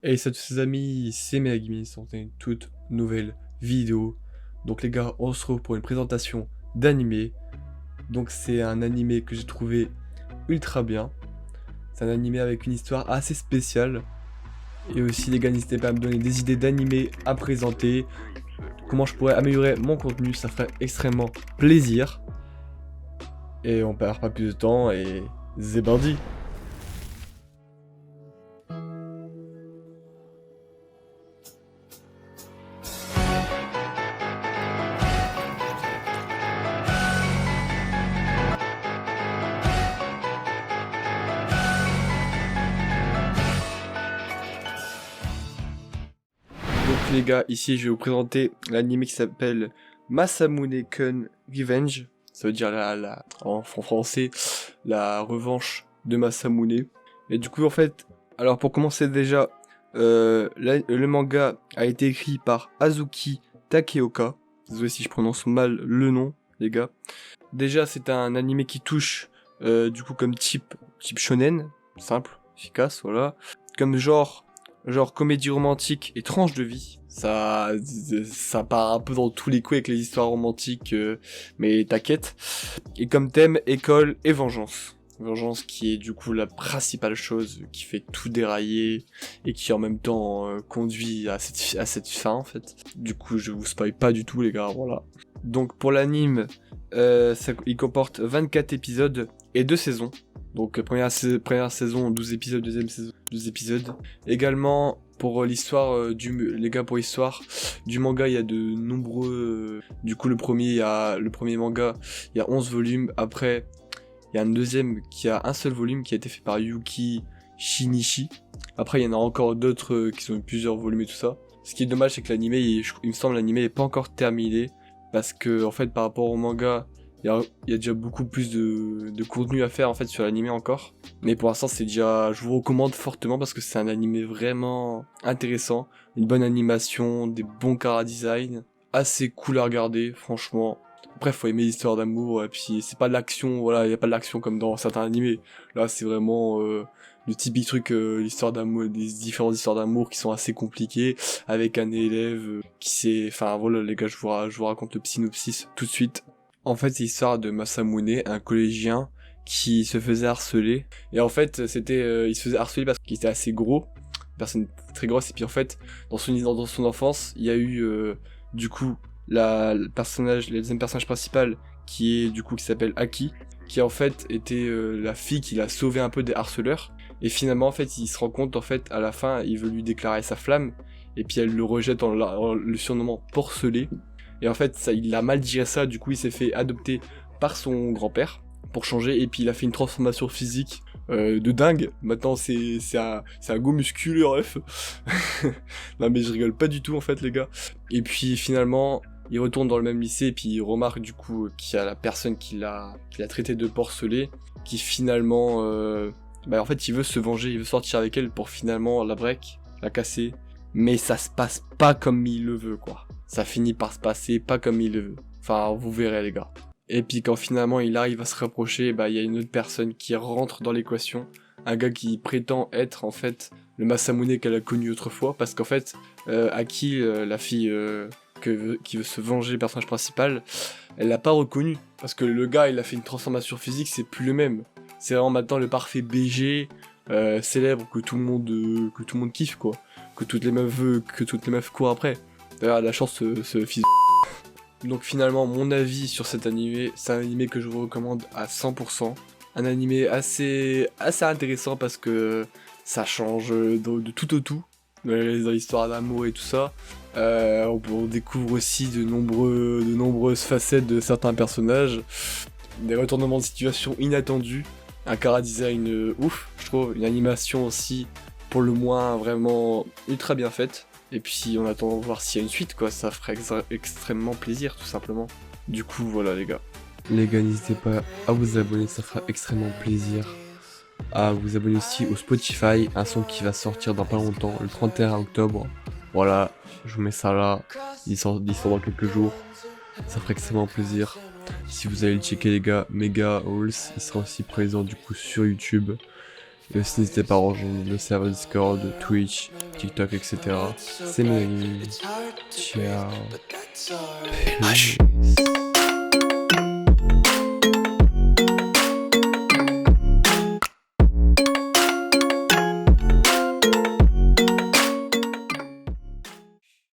Et salut tous les amis, c'est Megami, c'est une toute nouvelle vidéo. Donc les gars, on se retrouve pour une présentation d'animé. Donc c'est un animé que j'ai trouvé ultra bien. C'est un animé avec une histoire assez spéciale. Et aussi les gars, n'hésitez pas à me donner des idées d'animé à présenter. Comment je pourrais améliorer mon contenu, ça ferait extrêmement plaisir. Et on perd pas plus de temps et c'est parti. Donc les gars, ici je vais vous présenter l'anime qui s'appelle Masamune-kun Revenge. Ça veut dire en français, la revanche de Masamune. Et du coup en fait, alors pour commencer déjà, le manga a été écrit par Azuki Takeoka. Désolé si je prononce mal le nom, les gars. Déjà c'est un animé qui touche du coup comme type shonen, simple, efficace, voilà. Comme genre comédie romantique et tranche de vie. Ça part un peu dans tous les coups avec les histoires romantiques, mais t'inquiète. Et comme thème, école et vengeance. Vengeance qui est du coup la principale chose qui fait tout dérailler et qui en même temps conduit à cette fin en fait. Du coup je vous spoil pas du tout les gars, voilà. Donc pour l'anime, il comporte 24 épisodes et 2 saisons. Donc première saison 12 épisodes, deuxième saison 12 épisodes. Également pour l'histoire les gars, pour l'histoire du manga, il y a de nombreux du coup le premier manga, il y a 11 volumes. Après il y a un deuxième qui a un seul volume qui a été fait par Yuki Shinichi. Après il y en a encore d'autres qui ont eu plusieurs volumes et tout ça. Ce qui est dommage, c'est que l'animé, il me semble l'animé est pas encore terminé parce que en fait par rapport au manga, il y a déjà beaucoup plus de contenu à faire en fait sur l'animé encore. Mais pour l'instant je vous recommande fortement parce que c'est un animé vraiment intéressant. Une bonne animation, des bons chara-design, assez cool à regarder, franchement. Après faut aimer l'histoire d'amour et puis c'est pas de l'action, voilà, il y a pas de l'action comme dans certains animés. Là c'est vraiment le typique truc, l'histoire d'amour, des différentes histoires d'amour qui sont assez compliquées, avec un élève qui s'est... Enfin voilà les gars, je vous raconte le synopsis tout de suite. En fait, c'est l'histoire de Masamune, un collégien qui se faisait harceler. Et en fait, il se faisait harceler parce qu'il était assez gros, une personne très grosse. Et puis en fait, dans son enfance, il y a eu du coup le deuxième personnage principal qui s'appelle Aki, qui en fait était la fille qui l'a sauvé un peu des harceleurs. Et finalement, en fait, il se rend compte, en fait, à la fin, il veut lui déclarer sa flamme. Et puis elle le rejette en le surnommant Porcelé. Et en fait, il a mal digéré ça, du coup il s'est fait adopter par son grand-père pour changer, et puis il a fait une transformation physique de dingue. Maintenant c'est un go musculeux, ref. Non mais je rigole pas du tout en fait les gars. Et puis finalement, il retourne dans le même lycée, et puis il remarque du coup qu'il y a la personne qui l'a traité de porcelet, qui finalement... en fait il veut se venger, il veut sortir avec elle pour finalement la break, la casser. Mais ça se passe pas comme il le veut quoi. Ça finit par se passer pas comme il le veut. Enfin, vous verrez les gars. Et puis quand finalement il arrive à se rapprocher, il y a une autre personne qui rentre dans l'équation. Un gars qui prétend être en fait le Masamune qu'elle a connu autrefois. Parce qu'en fait, Aki, la fille qui veut se venger, le personnage principal, elle l'a pas reconnu. Parce que le gars, il a fait une transformation physique, c'est plus le même. C'est vraiment maintenant le parfait BG, célèbre, que tout le monde kiffe quoi. Que toutes les meufs courent après. D'ailleurs, la chance, ce fils de... Donc finalement, mon avis sur cet animé, c'est un animé que je vous recommande à 100%. Un animé assez intéressant parce que ça change de tout au tout. Dans l'histoire d'amour et tout ça. On découvre aussi de nombreuses facettes de certains personnages. Des retournements de situation inattendus. Un chara-design ouf, je trouve. Une animation aussi, pour le moins, vraiment ultra bien faite. Et puis on attend de voir s'il y a une suite quoi, ça ferait extrêmement plaisir tout simplement. Du coup voilà les gars. Les gars, n'hésitez pas à vous abonner, ça fera extrêmement plaisir. À vous abonner aussi au Spotify, un son qui va sortir dans pas longtemps, le 31 octobre. Voilà, je vous mets ça là, il sort dans quelques jours. Ça ferait extrêmement plaisir. Si vous allez le checker les gars, Mega Halls, il sera aussi présent du coup sur YouTube. Et aussi n'hésitez pas à rejoindre le serveur Discord, Twitch, TikTok, etc. C'est Mehdi. Ciao. Peace.